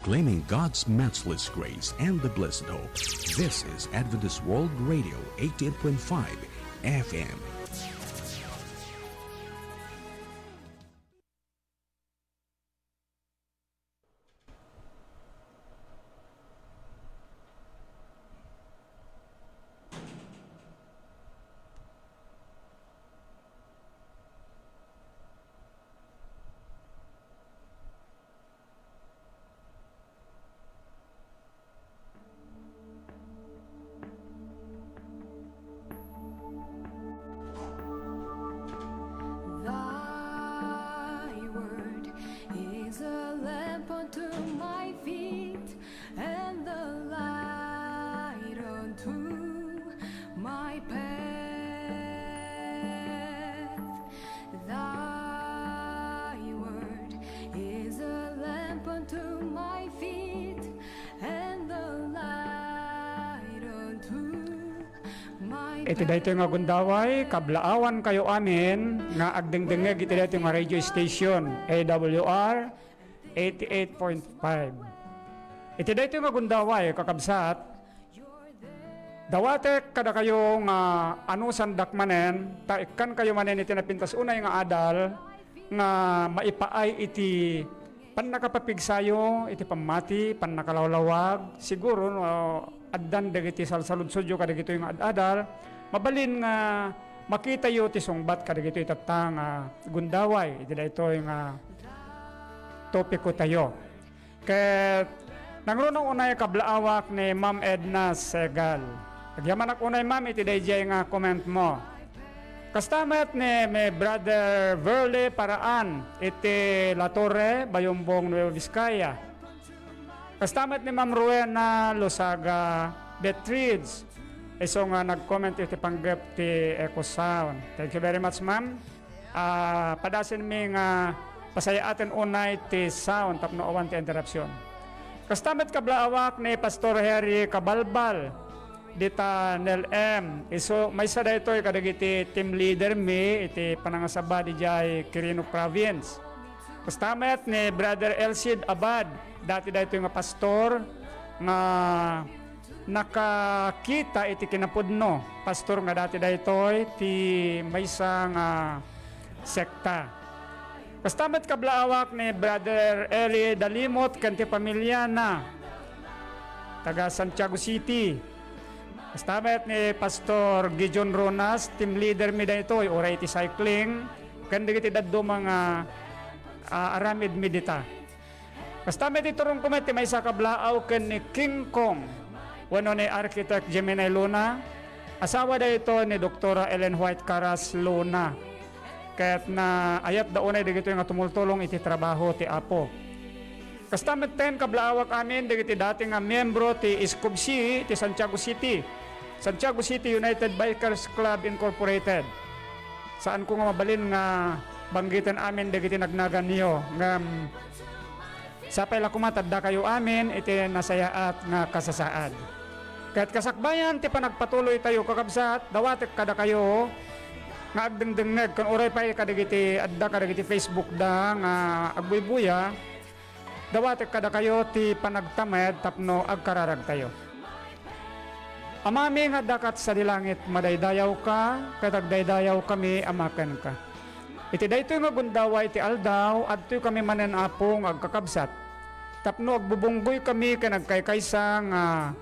proclaiming God's matchless grace and the blessed hope. This is Adventist World Radio 88.5 FM. Iti dayto nga gundaway, kablaawan kayo amin, nga agdengdengeg iti dayto nga radio station, AWR 88.5. Iti dayto nga gundaway, kakabsat, dawatek kada kayo nga anusan dakmanen, taikan kayo manen iti napintas unay nga adal, nga maipaay iti pannakapapigsayo, iti pamati, pannakalawlawag, siguro addan dagiti salsaludsudyo kadagito yung adadal, mabalin nga makita yo ti sungbat kadagito itatang gundaway, iti ito yung topiko tayo. Ket nangrunong unay kablaawak ni Ma'am Edna Segal. Agyaman ak unay ma'am, iti dayjay nga comment mo. Kastamet ni may brother Verle Paraan, iti La Torre, Bayumbong, Nueva Vizcaya. Kastamet ni Ma'am Rowena Losaga Betrids, iso nga nag-comment iti panggap ti Echo Sound. Thank you very much ma'am. Padasin mi nga pasaya atin unay ti sound tapno awan ti interruption. Kastamet kablaawak ni Pastor Harry Kabalbal, dita Nel M. Iso may sada ito kadagiti team leader mi iti panangasaba di jay Quirino Province. Kastamet ni Brother Elcid Abad, dati dito yung pastor nga nakakita iti kinapudno. Pastor nga dati dito ti maysa nga sekta. Kastamet kablaawak ni Brother Eli Dalimot kanti pamilya na taga Santiago City. Kastamet ni Pastor Gijon Ronas, team leader mi dito, oray iti cycling, kandi iti daddo mga aramid midita. Kastamet ito rong kumeti may sa kablaaw ken ni King Kong, wano ni Architect Gemini Luna, asawa da ito ni Dr. Ellen White Caras Luna. Kaya't na ayat daunay dito yung tumultulong iti trabaho ti Apo. Kastamet 10 kablaawak amin dagiti dati nga miyembro ti Iscobsi ti Santiago City. Santiago City United Bikers Club Incorporated. Saan ko nga mabalin nga banggitan amin dagiti nagnagan niyo nga sapay la kumatadda kayo amin iti nasayaat nga kasasaad. Kaya't kasakbayan ti panagpatuloy tayo kakabsat, dawatek kada kayo nga agdengdengeg kan oray pa kadagiti adda kadagiti Facebook da nga agbuybuya, dawatek kada kayo ti panagtamed tapno agkararag tayo. Amami nga dakat sa dilangit madaydayaw ka, katagdaydayaw kami amaken ka. Iti daytoy nga gundaway iti aldaw, adtoy kami manen apong agkakabsat. Tapno agbubunggoy kami kanagkaykaysa nga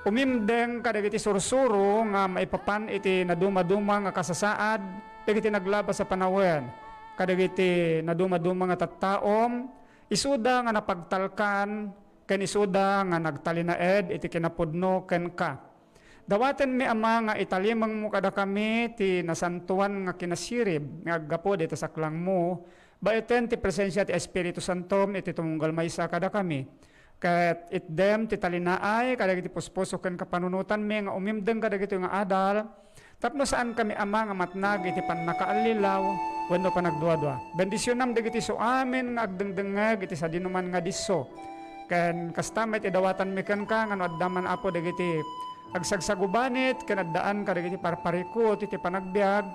umimdeng kadagiti sursuro nga maipapan iti naduma-duma nga kasasaad, dagiti naglabas sa panawen, kadagiti naduma-duma nga tattaom, isuda nga napagtalkan, ken isuda nga nagtalinaed iti kinapudno ken ka. Dawaten mi ama nga italimang mo kada kami ti nasantuan nga kinasirib nga aggapo dito sa saklang mo, baiten ti presensya ti Espiritu Santo iti tumunggal maysa kada kami. Ket itdem ti talinaay kadagiti puspuso ken kapanunutan mi nga umimdeng kadagiti nga adal, tapno saan kami ama nga matnag iti pannakaalilaw wenno panagduadua. Bendisyonam dagiti so amin nga agdengdengeg iti sa dinuman nga disso. Ken kastamet idawatan mi ken ka ngano addaman apo dagiti agsagsagubanit ken addaan kadagiti parparikot iti panagbiag,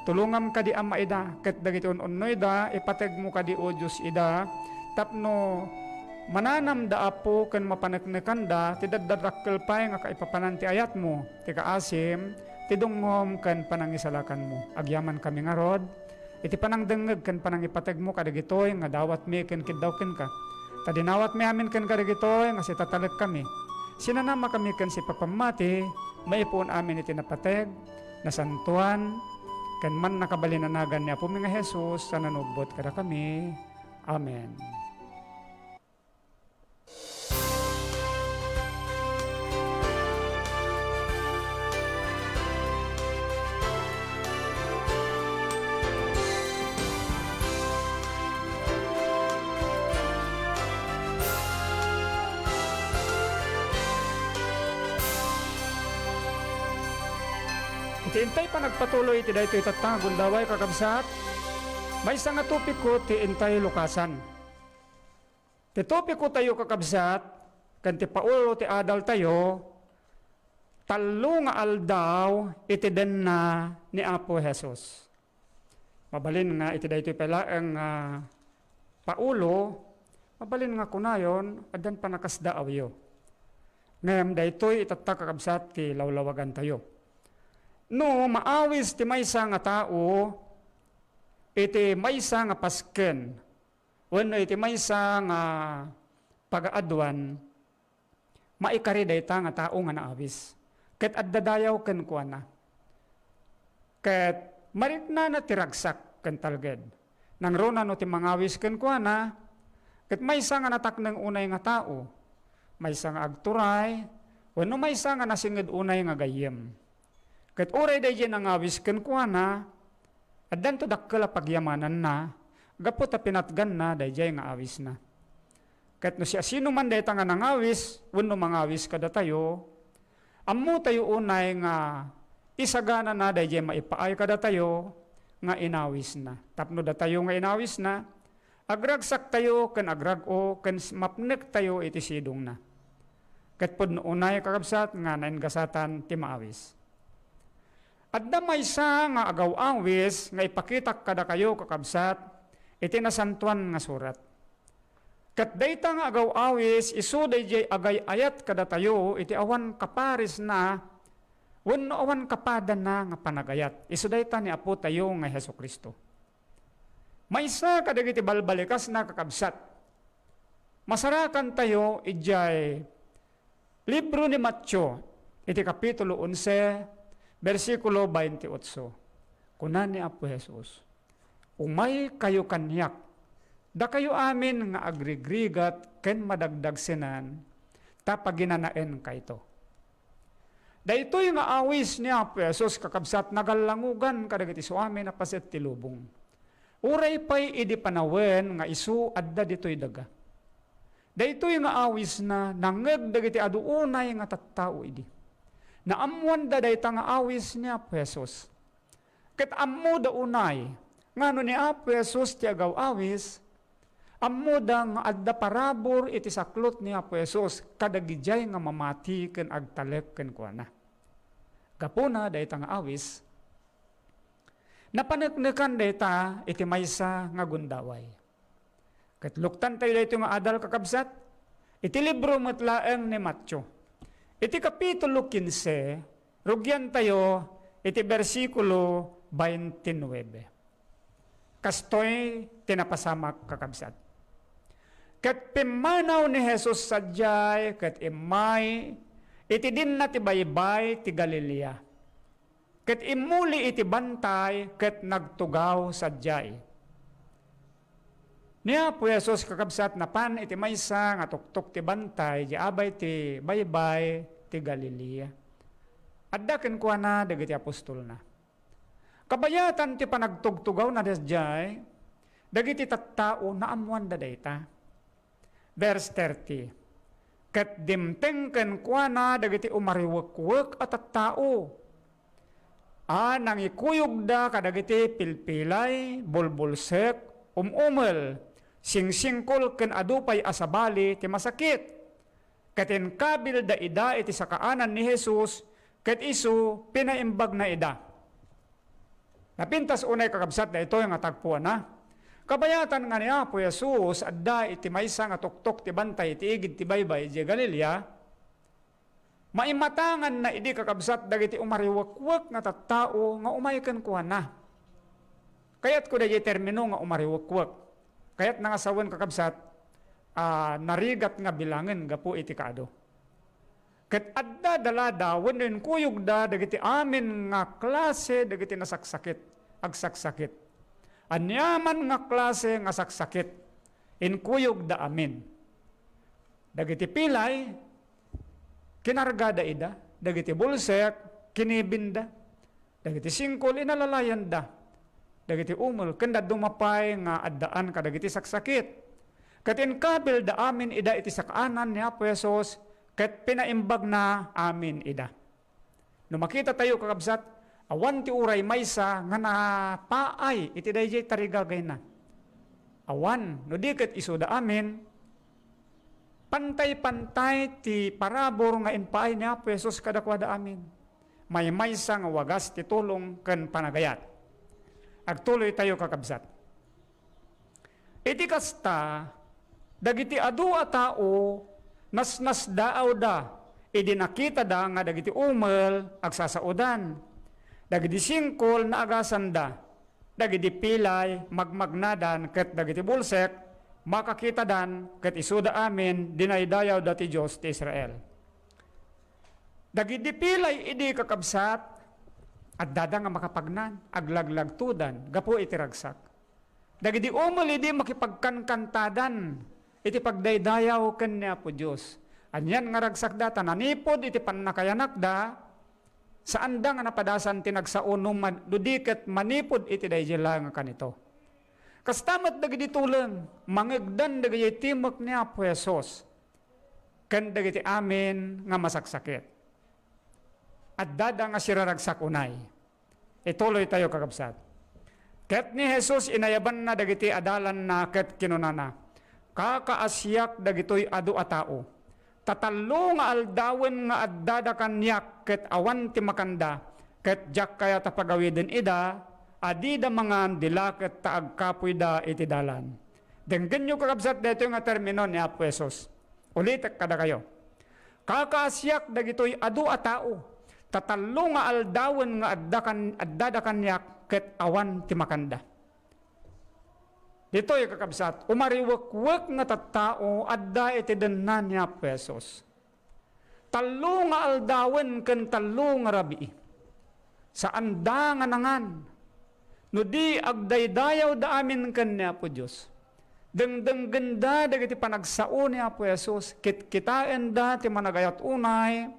tulungam kadi ama ida ket dagiti ununno ida ipateg mo kadi o Dios ida tapno mananam da apo ken mapaneknekan da ti daddarakkel pay nga kaipapanan ti ayat mo ti kaasim ti dungngom ken panangisalakan mo. Agyaman kami nga rod iti panangdengeg ken panangipateg mo kadagitoy nga dawat mi ken kiddaw ken ka. Tadinawat mi amin ken kadagitoy nga sitatalek kami. Sinanama kami ken si papamati maipon amin iti napateg nasantuan ken man nakabalinanagan ni Apo mi nga Jesus sa nanugbot kada kami. Amen. Iti-intay pa nagpatuloy iti daytoy tatanggon daway kakabsat. May isa nga topiko ti intay lukasan. Ti topiko tayo kakabsat kan ti paulo ti adal tayo talo nga aldaw iti den na ni Apo Jesus. Mabalin nga iti daytoy pala ang paulo mabalin nga kunayon adan pa nakasdaaw yo. Ngem daytoy itatta kakabsat ti lawlawagan tayo. No, maawis ti maysa nga tao, iti maysa nga pasken, wenno iti maysa nga pagaadwan, maikari dayta nga tao nga naawis. Ket addadayaw ken kuana. Ket maritna na ti ragsak ken talged. Nang rona no ti mangawis ken kuana, ket maysa nga natakneng unay nga tao, maysa nga agturay, wenno maysa nga nasinged unay nga gayem. Ket uray dayjay nangawis ken kuana, addan to dakkel a pagyamanan na, gapu ta pinatgan na dayjay nga awis na. Ket no siya sino man dayta nga nangawis, wenno mangawis kada tayo, ammo tayo unay nga isagana na dayjay maipaay kada tayo nga inawis na. Tapno da tayo nga inawis na, agragsak tayo ken agrago ken mapnek tayo iti sidong na. Ket pud no unay kakabsat nga naingasatan ti maawis. At maysa nga agaw-awis nga ipakitak kada kayo kakabsat, iti nasantuan nga surat. Kat dayta nga agaw-awis, isu dayjay agay ayat kada tayo, iti awan kaparis na, wenno awan kapadan na nga panagayat. Isu dayta ni Apo tayo nga Hesus Kristo. Maysa kadagiti balbalikas na kakabsat. Masarakan tayo, ijay, libro ni Matthew, iti kapitulo 11, versikulo 28. Kunan ni Apo Jesus, umay kayo kanyak, da kayo amin nga agrigrigat ken madagdag sinan, tapaginanaen kayto. Daytoy nga awis ni Apo Jesus kakabsat nagalangugan kadagiti so amin na paset ti lubong. Uray pay idi panawen nga isu adda ditoy daga. Daytoy nga awis na nangeg dagiti aduunay nga tattao idi. Naamuan da dayta nga awis ni Apo Jesus. Ket ammo da unay, ngano ni Apo Jesus ti agaw awis, ammo da nga adda parabor iti saklot ni Apo Jesus, kadagijay nga mamati ken agtalek ken kuana. Gapuna dayta nga awis, napaneknekan dayta iti maysa nga gundaway. Ket luktan tayo dayto nga adal kakabsat, iti libro metlaeng ni Matthew. Iti kapitulo 15, rugyan tayo, iti versikulo 29. Kastoy tinapasamak kakabsat. Ket pimanaw ni Jesus sadyay, ket imay, iti din na ti baybay ti Galilea. Ket imuli iti bantay, ket nagtugaw sadyay. Niya po Jesus kakabsat na pan iti maysa nga tuktok ti bantay, di abay ti baybay ti Galilea. Adda ken kuana dagiti apostol na. Kabayatan ti panagtugtugaw na desjay, dagiti tattao na amuan da dayta. Verse 30. Ket dimteng ken kuana dagiti umariwek-wek at tattao. Nang ikuyog da kadagiti pilpilay, bulbulsek, umumel, singsingkol ken adupay asabali ti masakit. Katen kabil da ida iti sakaanan ni Jesus, ket isu pinaimbag na ida. Napintas unay kakabsat na ito yung atagpuan na. Kabayatan nga niya po Jesus, adda iti maysa nga tuktok ti bantay, iti igid ti baybay, di Galilea, maimatangan na idi kakabsat, dagiti umariwakwak nga tattao, nga umaykan kuha na. Kayat ko da termino nga umariwakwak. Kayat nangasawan kakabsat, narigat nga bilangan, gapo iti kaado. Kat adda dalada, wanin kuyog da, dagiti amin nga klase, dagiti nasaksakit, agsaksakit. Anyaman nga klase nga saksakit, inkuyog da amin. Dagiti pilay, kinargada ida, dagiti bulsek, kinibinda, dagiti singkol, inalalayan da, dagiti umul, kanda dumapay nga addaan ka, dagiti saksakit. Katin kabil da amin ida iti sakaanan ni Apo Jesus, kat pinaimbag na amin ida. No makita tayo kakabsat, awan ti uray maysa nga napaay iti dayjay tarigagay na. Awan, no di ket isu da amin, pantay-pantay ti parabor nga inpaay ni Apo Jesus kadakwada amin. May maysa nga wagas ti tulong ken panagayat. Agtuloy tayo kakabsat. Iti kasta, dagiti adu a tao, nas daaw da, idi nakita da nga dagiti umel agsasaudan. Dagiti singkol na agasan da, dagiti pilay magmagnadan ket dagiti bulsek makakita dan ket isuda amin dinaydayaw dati Dios ti Israel. Dagiti pilay idi kakabsat at dada nga makapagnan aglagлагtudan gapo iti ragsak. Dagiti umel idi makipagkankantadan iti pagdaydayaw ken ni Apo Dios. Anyan nga ragsak data nanipod iti pannakayanak da, saan da nga napadasan tinagsaunong dudiket manipod iti dayjela nga kanito. Kastamat dagiti tuleng, mangegdan dagiti timek ni Apo Jesus, ken dagiti amin nga masaksakit. At dada nga siraragsak unay. Ituloy tayo kakabsat. Ket ni Jesus inayaban na dagiti adalan na ket kinunana, kakaasyak dagitoy adu a tao. Tatalo nga aldawen nga addada kanyak ket awan ti makanda ket jak kaya tapagawiden ida adida mga dila ket taagkapoy da iti dalan. Denggen nyo kakabsat dito nga termino ni Apo Jesus. Ulit kada kayo. Kakaasyak dagitoy adu a tao. Tatalo nga aldawen nga addada kanyak ket awan ti makanda. Dito yung kakabsat, umariwakwak nga tattao adda iti dennan ni Apo Jesus. Talo nga aldawen ken talo nga rabii. Saan da nga nangan, no di agdaydayaw da amin ken ni Apo Dios. Dengdeng ganda dagiti panagsao ni Apo Jesus, kitkitain da ti managayat unay,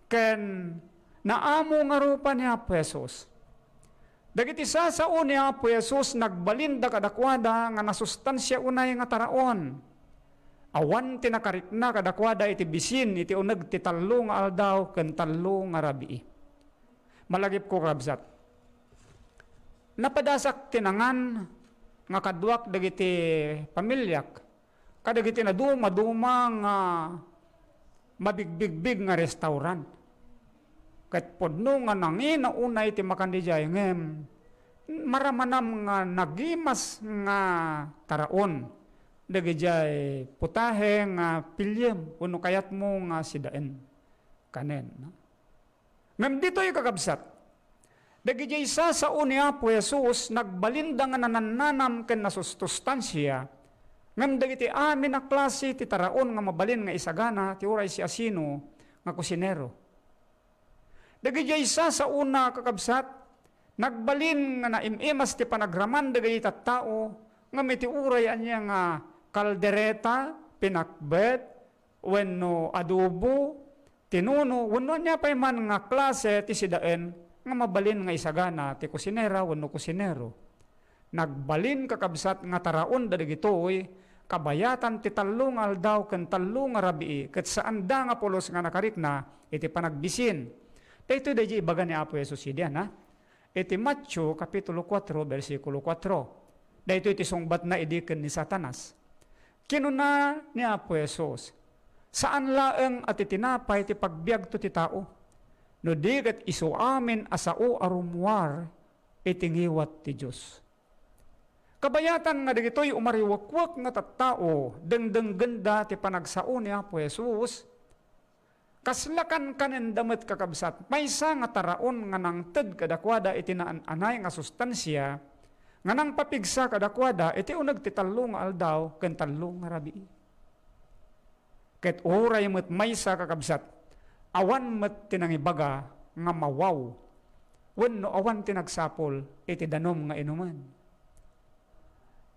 ken naamo nga rupa ni Apo Jesus. Dagiti sasao ni Apo Jesus nagbalinda kadakwada nga nasustansya unay nga taraon. Awan tinakarikna kadakwada iti bisin iti uneg ti tallo nga aldaw ken tallo nga rabii. Malagip ko kabsat. Napadasak tinangan nga kadwak dagiti pamilyak kadagiti na duma nga mabigbigbig nga restaurant. Ket podno nga nangina unay ti makandijay ngem maramanam nga nagimas nga taraon dagijay putahe nga pilyem uno kayat mo nga sidaen kanen no? Ngem ditoy kakabsat dagijay sasao ni Apo Jesus nagbalinda nga nananam ken nasustansya ngem dagiti amin a klase ti taraon nga mabalin nga isagana ti uray si asino nga kusinero. Dagijay sa una kakabsat, nagbalin nga naimimas ti panagraman dagay tattao, nga may ti uray anya nga kaldereta, pinakbet, wenno adobo, tinuno, wenno niya pa man nga klase ti sidaen, nga mabalin nga isagana ti kusinera, wenno kusinero. Nagbalin kakabsat nga taraon dagitoy, kabayatan ti tallo nga aldaw ken tallo nga rabii, ket saan da nga pulos nga nakarikna, iti panagbisin. Ito dahi ibaga ni Apo Jesus diyan, ha? Iti Matthew, Kapitulo 4, versikulo 4. Dahito iti sungbat na idiken ni Satanas. Kinuna ni Apo Jesus, saan laeng at itinapay ti pagbiag to ti tao? No di ket isu amin asao arumwar itingiwat ti Diyos. Kabayatan nga digito'y umariwakwak nga tattao, dengdeng ganda ti panagsaon ni Apo Jesus, kaslakan kanen damet kakabsat, maysa nga taraon nga nang ted kadakwada iti naananay nga sustansya, nga nang papigsa kadakwada iti unag ti tallo nga aldaw ken tallo nga rabii. Ket uray met maysa kakabsat, awan met tinangibaga nga mawaw, wenno awan tinagsapol iti danom nga inuman.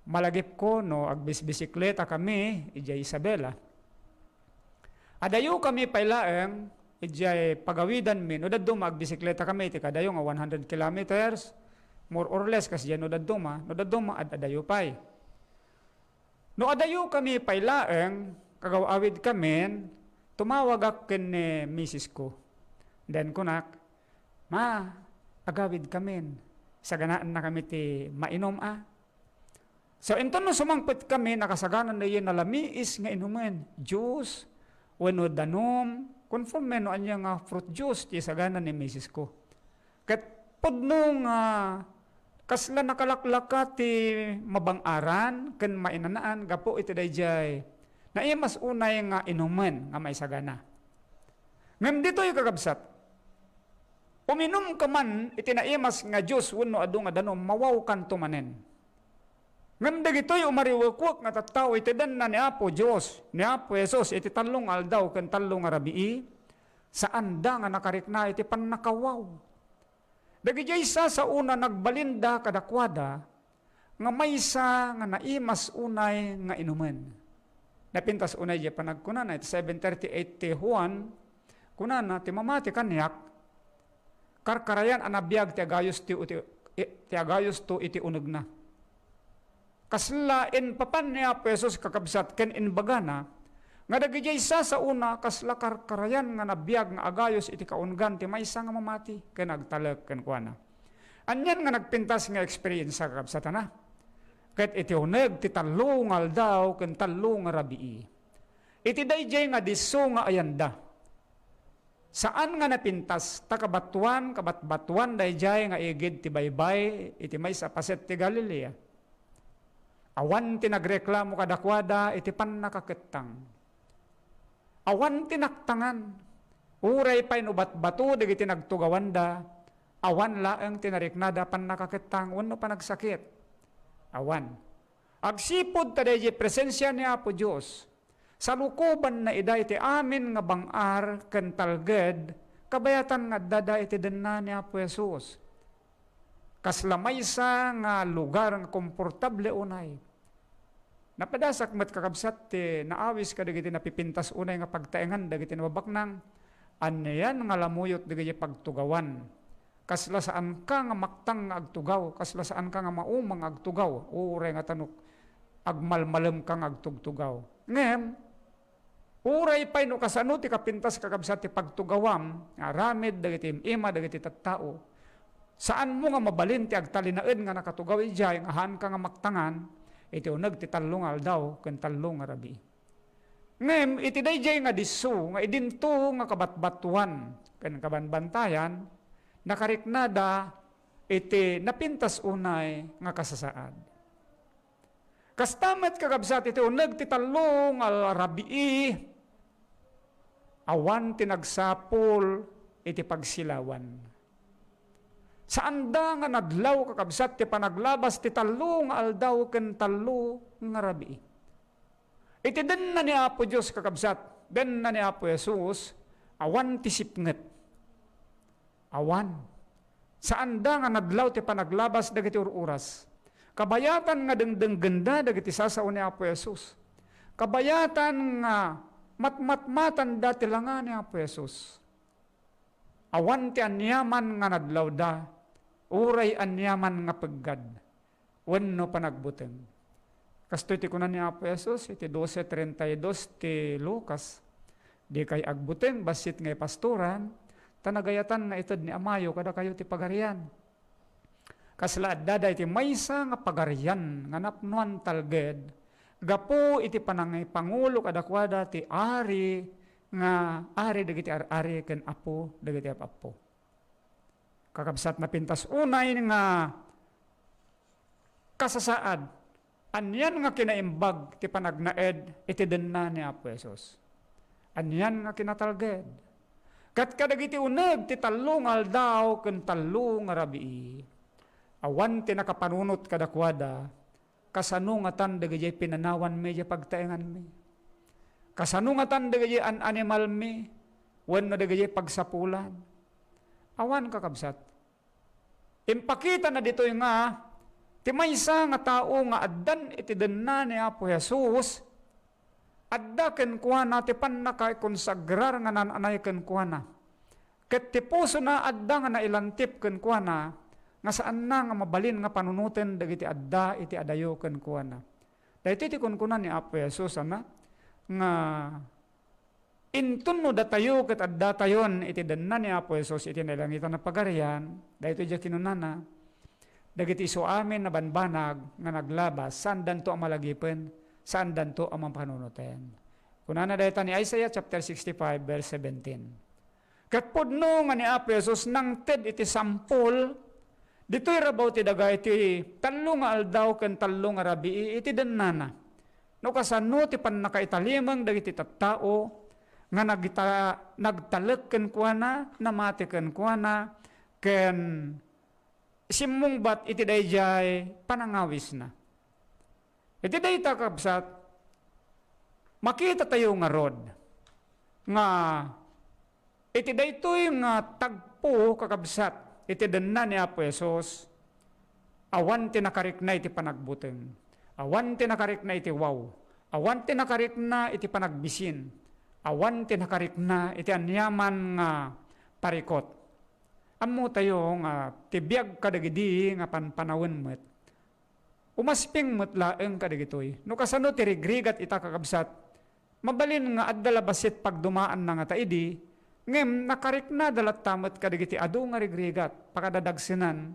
Malagip ko no agbisbisikleta kami ijay Isabela. Adayo kami pailaeng ijay pagawidan mi no dadto magbisikleta kami iti kadayo nga 100 kilometers more or less kasi no dadto ma adayo pay. No adayo kami pailaeng kagawawid kami tumawag ak ken ni misis ko. Then kunak, ma, agawid kami. Sa ganaan na kami ti mainom So ento no sumangpet kami, nakasaganan na yun nalamiis nga inuman. Juice, wano danom, conforme no anya nga fruit juice, ti saganan ni misis ko. Kat podno nga kasla nakalaklaka ti mabangaran, ken mainanaan, gapo iti dayjay. Na iya mas unay nga inuman nga may sagana. Ngem dito yung kakabsat, uminom ka man, itinaimas nga Diyos, wano adu nga danom, mawaw kan tumanen. Ngem dagito yung umariwakwak nga tattao, itidan na ni Apo Diyos, ni Apo Jesus, iti talong aldaw, ken talong arabii, saan da nga nakarikna, iti pannakawaw. Dagijay sa una nagbalinda kadakwada, nga maysa nga naimas unay nga inuman. Napintas unay di panagkunan, iti 738 ti Juan, kunan ti mamati kanyak, karkarayan anabiyag ti agayos to iti uneg na. Kasla in papan niya pesos kakabsat ken in bagana, nga dagijay sa una kasla karkarayan nga nabiyag nga agayos iti kaungan ti maysa nga mamati ken agtalek ken kuana. Anyan nga nagpintas nga experience sa kakabsatan na. Ket iti uneg ti tallo nga aldaw ken tallo nga rabii. Iti dayjay nga disso nga ayanda. Saan nga napintas takabatuan kabatbatuan dayjay nga igid ti baybay iti maysa paset ti Galilea. Awan ti nagreklamo kadakwada iti pannakakettang. Awan ti naktangan. Uray pay no batbato dagiti nagtugawanda. Awan laeng tinariknada pannakakettang wenno panagsakit. Awan. Agsipod taday presensya ni Apo Diyos. Sa lukuban na ida iti amin nga bangar ken talged, kabayatan nga dada iti denna ni Apo Jesus. Kaslamaysa nga lugar nga komportable unay. Napadasak met kakabsat ti naawis ka dagiti napipintas unay nga pagtaengan dagiti nababaknang, anayan nga lamuyot dagiti pagtugawan. Kasla saan ka nga maktang nga agtugaw, kasla saan ka nga maumang agtugaw, uray nga tanok, agmalmalem ka nga agtugtugaw. Ngem, uray pay no kasano ti kapintas kakabsat ti pagtugawam, aramid dagiti ima dagiti tattao, saan mo nga mabalin ti agtalinaed nga nakatugaw ijay, nga haan ka nga maktangan, iti uneg ti tallo nga aldaw, ken tallo nga rabii. Ngem, iti dayjay nga disso, nga idinto nga kabatbatuan, ken kabanbantayan, nakariknada iti napintas unay nga kasasaad. Kastamet kakabsat iti uneg ti tallo nga rabii, awan tinagsapol iti pagsilawan. Saan da nga nadlaw kakabsat ti panaglabas ti tallo nga aldaw ken tallo nga rabii. Iti den na ni Apo Diyos kakabsat, den na ni Apo Jesus, awan ti sipnget. Awan. Saan da nga nadlaw ti panaglabas dagiti ururas. Kabayatan nga dengdeng ganda dagiti sasao ni Apo Jesus. Kabayatan nga matmatmatan da ti langa ni Apo Jesus. Awan ti anyaman nga nadlaw da, uray anyaman nga peggad, wenno panagbuteng. Kasto iti kunan ni Apo Jesus, iti 12:32 ti Lucas, di kay agbuteng basit ngay pastoran, tanagayatan na itod ni Amayo kada kayo ti pagarian. Kasla dada iti maysa nga pagarian nga napnuan talged, gapo iti panangay pangulo kadakwada ti ari nga ari dagiti ari ken apo dagiti apo. Kakabsat na pintas unay nga kasasaad. Anyan nga kinaimbag ti panagnaed iti denna ni Apo Jesus. Anyan nga kinatalged. Kat kadagiti uneg ti tallo nga aldaw ken tallo nga rabii. Awan ti nakapanunot kadakwada kasano nga tan dagiti pinanawan mi ti pagtaengan mi. Kasano nga tan dagiti an animal mi wenno dagiti pagsapulan. Awan kakabsat. Impakita na dito nga ti maysa nga tao nga addan iti denna ni Apo Jesus, adda ken kuana ti pannakaikonsagrar nga nananay ken kuana. Ket ti puso na adda nga nailantip ken kuana, nga saan na nga mabalin nga panunuten dagiti adda iti adayo ken kuana. Dahito ti kunkunan ni Apo Jesus nga intun no datayo ket adda tayon iti denna ni Apo Jesus iti nalangitan na pagarian, dahito di kinunana, dagiti iso amin na banbanag nga naglabas, saan danto ang malagipen, saan danto ang mapanunuten. Kunana dahita ni Isaiah chapter 65 verse 17. Kat pudno nga ni Apo Jesus nang ted iti sampol, dito'y rabaw ti daga iti tallo nga aldaw ken tallo nga rabii iti dennana. No kasano ti pannakaitalimang dagiti tattao nga nagtalek ken kuana, namati ken kuana, ken simmungbat iti dayjay panangawis na. Iti dayta kabsat, makita tayo nga rod, nga iti daytoy nga tagpo kakabsat, iti denna ni Apo Jesus, awan tinakarik na iti panagbuteng, awan tinakarik na iti wow, awan tinakarik na iti panagbisin, awan tinakarik na iti anyaman nga parikot. Ammo tayo nga tibiyag kadagidi nga panpanawin met. Umasping met laeng kadagitoy. No kasano ti rigrigat ita kakabsat, mabalin nga adda labasit pagdumaan na nga taidi, ngem nakarik na dalat tamet kadagiti adu nga rigrigat, pakadadagsinan,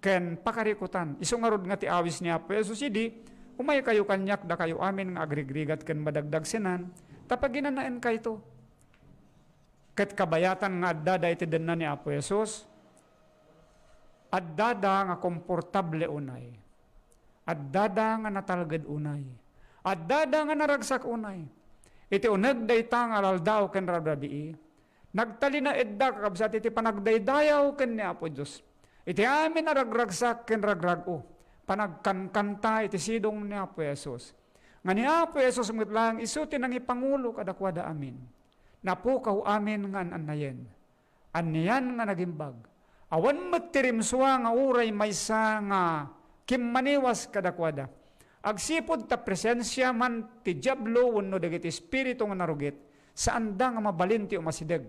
ken pakarikutan. Iso nga rod nga ti awis ni Apo Jesus idi, umay kayo kanyak da kayo amin nga agrigrigat ken madagdagsinan, tapaginanaen kayto. Ket kabayatan nga addada iti denna ni Apo Jesus, addada nga komportable unay, addada nga natalged unay, addada nga naragsak unay. Iti uneg dayta nga aldaw ken rabii, nagtalina edda kakabsat iti panagdaydayaw ken ni Apo Dios. Iti amin naragragsak ken ragrago, panagkankanta iti sidong ni Apo Jesus. Nga ni Apo Jesus mitlang isuti nang ipangulo kadakwada amin. Napukaw amin nga anayen. Aniyan nga nagimbag. Awan matirimswa nga uray maysa nga kimmaniwas kadakwada. Agsipod ta presensya man ti diablo wenno dagiti espiritu nga narugit, saan da nga mabalin ti umasideg.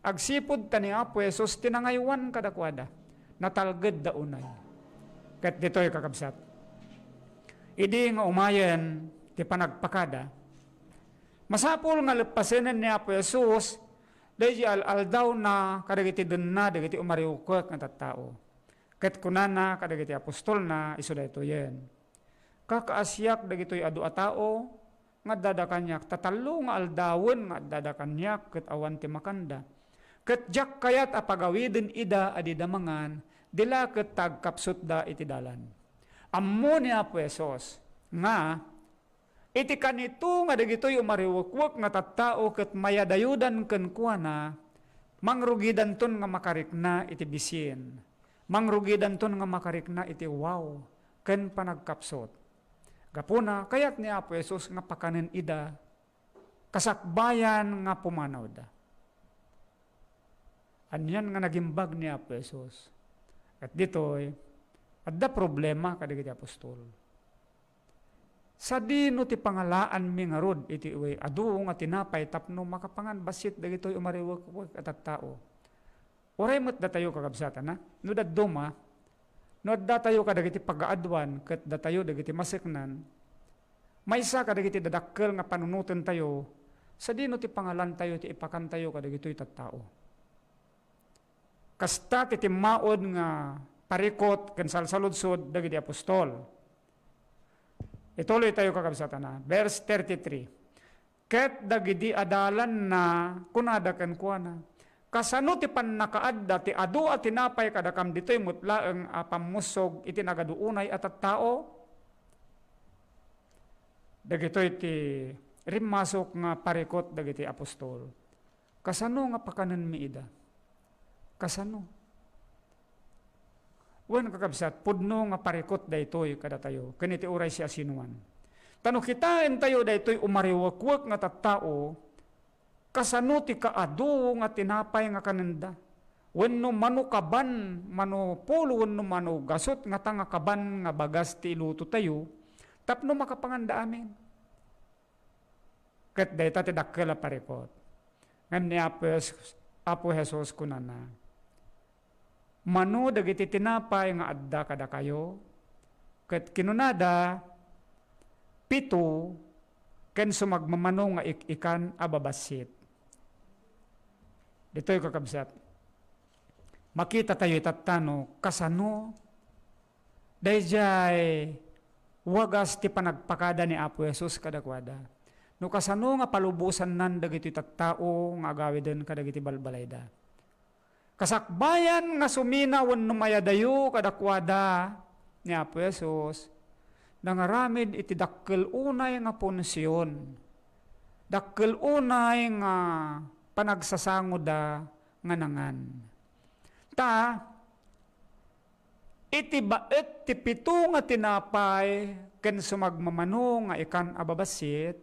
Agsipod ta ni Apo Jesus tinangaywan kadakwada. Natalged da unay. Ket ditoy kakabsat. Idi nga umayen ti panagpakada, masapul nga lepasenan ni Apo Jesus, dahi aldaw na kadagiti denna, dagiti umariukot nga tattao. Ket kunana kadagiti apostol na iso dayto yen. Kakaasyak dagitoy adu a tao nga dadakanyak, tatallo nga aldawon nga dadakanyak ket awan ti makanda. Ket jak kayat apagawiden ida adi damangan, dila ket tagkapsut da iti dalan. Ammo ni Apo Jesus nga iti kanito nga dagitoy umariwukwak nga tattao ket mayadayudan ken kuana, mangrugidan ton nga makarikna iti bisin. Mangrugidan ton nga makarikna iti wow ken panagkapsot. Gapuna kayat ni Apo Jesus nga pakanen ida kasakbayan nga pumanaw da. Anyan nga nagimbag ni Apo Jesus. At ditoy adda problema kadagiti apostol. Sa dino ti pangalaan mi nga rod iti uwi, adu nga tinapay tapno makapangan basit dagitoy umariwak at tao. Oray mo't datayo kakabsatan na, no dadduma, no datayo kadagiti pag-aadwan, kat datayo dagiti masiknan, maysa kadagiti dadakkel nga panunutan tayo, sa dino ti pangalan tayo ti ipakan tayo kadagitoy tattao. Kasta ti timaod nga parikot ken salsaludsod dagiti apostol. Ituloy tayo kakabsatan na. Verse 33. Ket dagiti adalan na kunada ken kuana, kasano ti pannakaadda ti adu at tinapay kadakam ditoy mutlaeng pamusog iti nagaduunay at tao. Dagitoy ti rimmasok nga parikot dagiti apostol. Kasano nga pakanan mi ida? Kasano? Wen kakabsat, pudno nga parikot daytoy kada tayo. Kaniti uray si asinuan. Tano kitain tayo daytoy umariwakwak nga tattao, kasano ti kaadu nga tinapay nga kanenda. Wenno mano kaban, mano pulo, wenno mano gasot nga tanga kaban nga bagas ti iluto tayo, tapno makapanganda amin. Ket dayta ti dakkel a parikot. Ngem ni Apo Jesus kunana. Mano dagiti tinapay nga adda kada kayo, ket kinunada 7 ken sumagmamano nga ikan ababasit. Dito'y kakabsat. Makita tayo itatano, kasano, dayjay wagas ti panagpakada ni Apo Jesus kadakwada. No kasano nga palubusan nan dagiti tattao nga agawiden kadagiti balbalayda. Kasakbayan nga sumina wenno mayadayo kadakwada ni Apo Jesus, nangaramid iti dakkel unay nga punsyon. Dakkel unay nga panagsasangod da nga nangan. Ta, iti baet ti 7 nga tinapay ken sumagmamano nga ikan ababasit,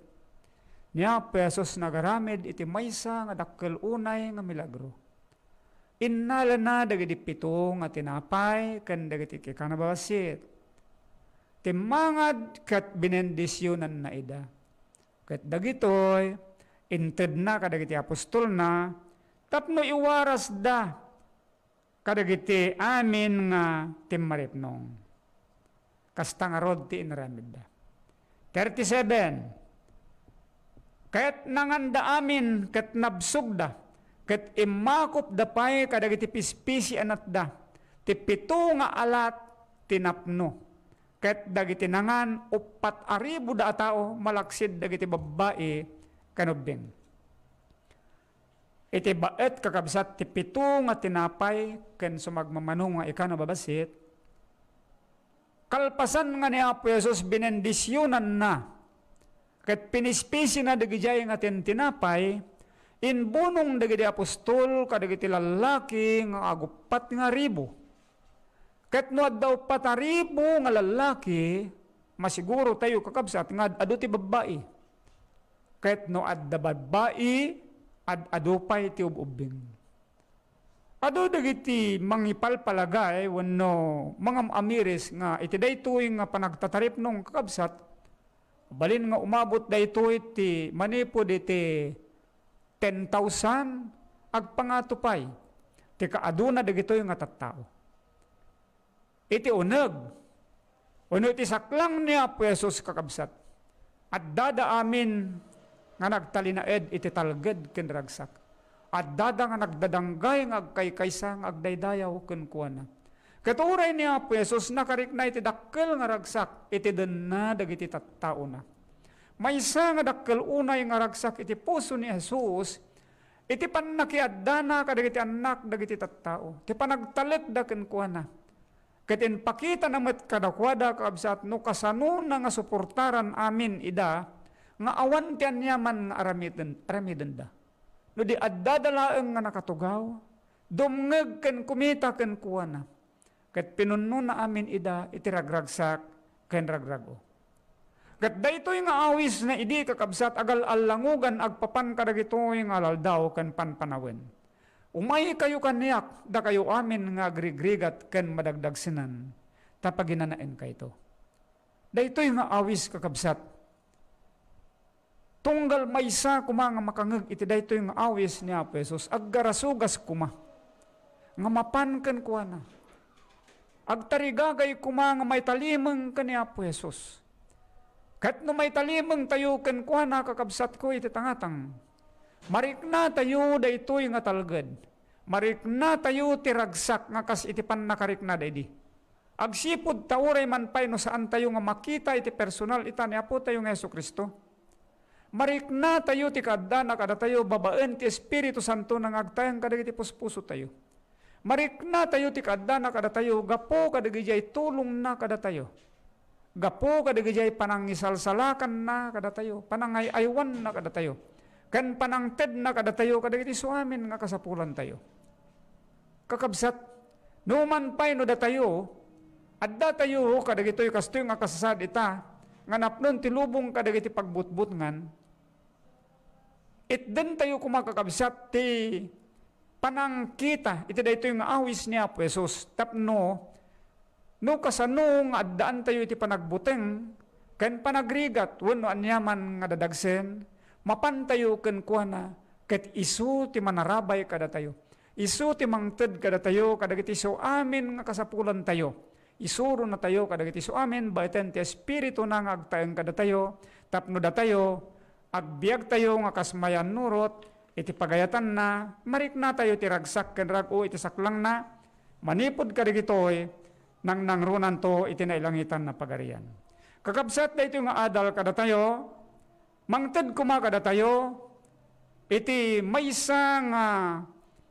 niya pesos nagaramid iti maysa nga dakkel unay nga milagro. Innala na dagiti 7 nga tinapay ken dagiti ikan ababasit. Timangad ket binendisyonan na ida. Ket dagitoy inted na kadagiti apostol na tapno iwaras da kadagiti amin nga timmaripnong. Kasta nga rod ti inaramid da. 37. Ket nanganda amin ket nabsog da ket imakop da pay kadagiti pispisi anat da ti 7 nga alat tinapno. Ket dagiti nangan 4,000 da tao malaksid dagiti babae kanubing. Iti baet kakabsat ti 7 nga tinapay ken sumagmamano nga ikan ababasit. Kalpasan nga ni Apo Jesus binendisyonan na ket pinispisi na dagijay nga tinapay inbunong dagiti apostol kadagiti lalaki nga agupat nga ribo. Ket no addaw 4,000 nga lalaki, masiguro tayo kakabsat nga adu ti babae. Ket no adda babae, adu pay ti ububing. Adu dagiti mangipalpalagay wenno mga amiris nga iti daytoy nga panagtatarip nung kakabsat, balin nga umabot daytoy ti manipod iti 10,000 agpangatupay. Ti kaadu na dagitoy nga tattao. Iti uneg, iti saklang ni Apo Jesus kakabsat, at dada amin nga nagtalinaed iti talged ken ragsak, at dada nga nagdadanggay nga agkaykaysa nga agdaydayaw ken kuana. Katuray ni Apo Jesus nakarikna iti dakkel nga ragsak, iti denna dagiti tattao na. Maysa nga dakkel unay nga ragsak iti puso ni Jesus, iti pannakiaddana kadagiti anak dagiti tattao, iti panagtalek da ken kuana. Ket pakita namet kadakwada kaabsat no kasano na nga suportaran amin ida nga awan ti anyaman nga aramiden da. No di addadalaeng nga nakatugaw, dumngeg ken kumita ken kuana. Ket pinunno na amin ida iti ragragsak ken ragrago. Ket daytoy nga awis na idi kakabsat agal allangugan agpapan kadagitoy nga alaldaw ken panpanawen. Umay kayo kaniyak, da kayo amin nga agrigrigat ken madagdagsinan, tapaginanain kayto. Daytoy nga awis kakabsat. Tunggal maysa kuma nga makangeg iti daytoy nga awis ni Apo Jesus, aggarasugas kuma, nga mapan ken kuana. Agtarigagay kuma nga may talimeng ken ni Apo Jesus. Ket no may talimeng tayo ken kuana kakabsat ko iti tangatang, marikna tayo daytoy nga talged. Marikna tayo ti ragsak nga kas iti pannakarikna daydi. Agsipud tauray man pay no saan tayo nga makita iti personal ita ni Apo tayo nga Jesucristo. Marikna tayo ti kadana kada tayo babaen ti Espiritu Santo nang agtayang kadagiti puspuso tayo. Marikna tayo ti kadana kada tayo gapo kadagiti tulong na kada tayo. Gapo kadagiti panangisalsalakan na kada tayo, panangayaywan na kada tayo. Kan panangted na kada tayo kadagiti suamin nga kasapulan tayo. Kakabsat, numan pay no da tayo, adda tayo kadagitoy kastoy nga kasasad ita, nga napnon ti lubong kadagiti pagbutbut ngan, itden tayo kumakakabsat ti panangkita, iti daytoy nga awis ni Apo Jesus, tapno, no kasano nga addaan tayo iti panagbuteng, ken panagrigat, wenno anyaman nga dadagsen, mapantayo ken kuana, ket isu ti manarabay kada tayo. Isu ti mangted kada tayo, kadagiti so amin nga kasapulan tayo. Isuro na tayo kadagiti so amin, baiten ti Espiritu na nga agtaeng kada tayo, tapno da tayo, agbiag tayo nga kasmayan nurot, iti pagayatan na, marikna tayo ti ragsak ken rago iti saklang na, manipod kadagitoy, nang nangrunan to iti nailangitan na pagarian. Kakabsat da ito nga adal kada tayo, mangted kuma kada tayo, iti maysa nga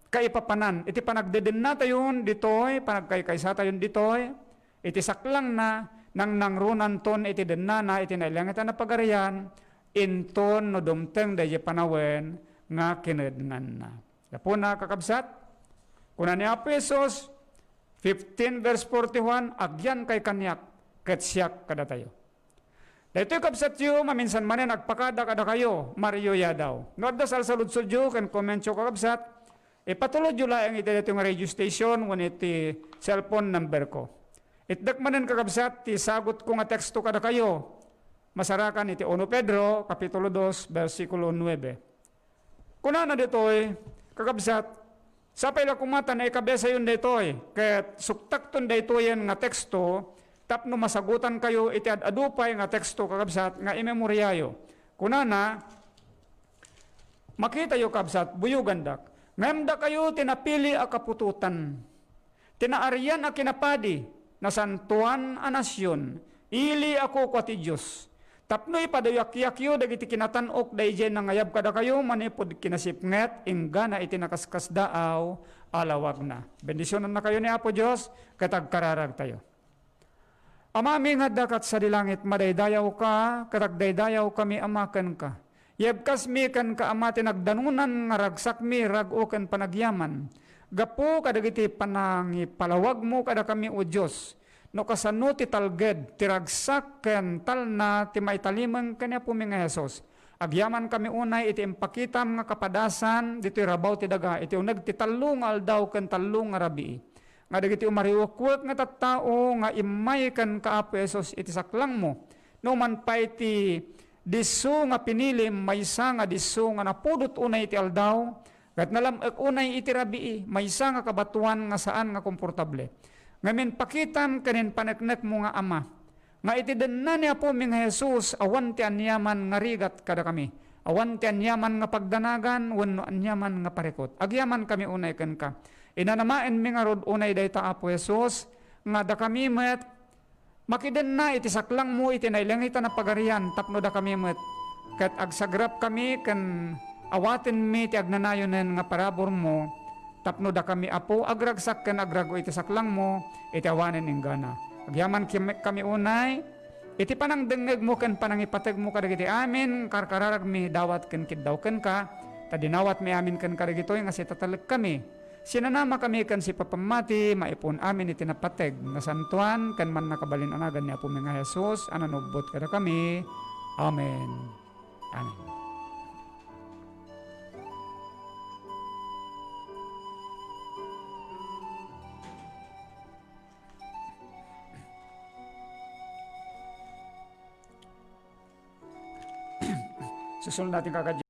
kaipapanan, iti panagdeden na tayon ditoy, panagkaykaysa tayon ditoy, iti saklang na, nang nangrunan ton iti denana, iti nailangitan na pagarian, inton no dumteng dahi panawen nga kinedngan na. Dapo na kakabsat, kuna ni Apo Jesus, 15 verse 41, agyan kay kanyak, ket siyak kada tayo. Dahito kabsat yu, maminsan manen agpakada kada kayo, Mario Yadaw. No dasal sa ludsod yu, ken komensyo kakabsat, ipatulod yu laeng iti dito nga radio station, wan iti cellphone number ko. Itdak manen kakabsat, ti sagot ko nga teksto kada kayo, masarakan iti 1 Pedro, Kapitulo 2, versikulo 9. Kuna na ditoy, kakabsat, sapay la kumata na ikabesa yun ditoy, ket suktakton ditoy yan nga teksto, tapno masagutan kayo iti adupay nga teksto kakabsat, nga imemoryayo. Kuna na, makita yo kabsat, buyugandak, ngamda kayo tinapili a kapututan, tinaarian a kinapadi, na santuan a nasyon, ili ako kwa ti Diyos. Tapno ipadayak-yak yu, dagiti kinatanok, dayjay nangayab kada kayo, manipod kinasipnget, ingga na iti nakaskas daaw, alawag na. Bendisyonan na kayo ni Apo Diyos, katagkararag tayo. Amami nga dakat sa dilangit, madaydayaw ka, katagdaydayaw kami amakan ka. Yebkas mi kan ka amati nagdanunan, nga ragsak mi, ragukan panagyaman. Gapo kadagiti panangi palawag mo kada kami o Diyos. No kasano ti talged, ti ragsak ken talna ti maitaliman kanya po mga Jesus. Agyaman kami unay iti impakitam nga kapadasan dito rabaw ti daga iti uneg ti tallo nga aldaw ken tallo nga rabii. Nga dagiti umariwakwek nga tattao nga imay ken kaapo Jesus iti saklang mo. No man pa iti diso nga pinili maysa nga diso nga napudot unay iti aldaw ket nalam unay iti rabii maysa nga kabatuan nga saan nga komportable. Ngamin pakitam kanin paneknek mo nga ama. Nga iti denna niya po mga Jesus, awan ti anyaman nga rigat kada kami. Awan ti anyaman nga pagdanagan, wano anyaman nga parikot. Agyaman kami unay ken ka. Inanamain mi nga rod unay dayta Apo Jesus, nga da kami met, makiden na iti saklang mo iti nailangitan na pagarian, tapno da kami met. Kat agsagrap kami, kan awatin mi ti agnanayonen nga parabor mo, tapno da kami Apo, agragsak ken agrago iti saklang mo, iti awanen inggana. Agyaman kami unay, iti panangdengeg mo ken panangipateg mo kadagiti amin, karkararag mi dawat ken kiddaw ken ka, tadinawat mi amin ken kadagitoy nga sitataleg kami. Sinanama kami ken si papamati, maipon amin iti napateg, nga santuan ken man nakabalin anagan ni Apo mga Jesus, ananubot kada kami. Amen. Amen. Susunod natin kakadya.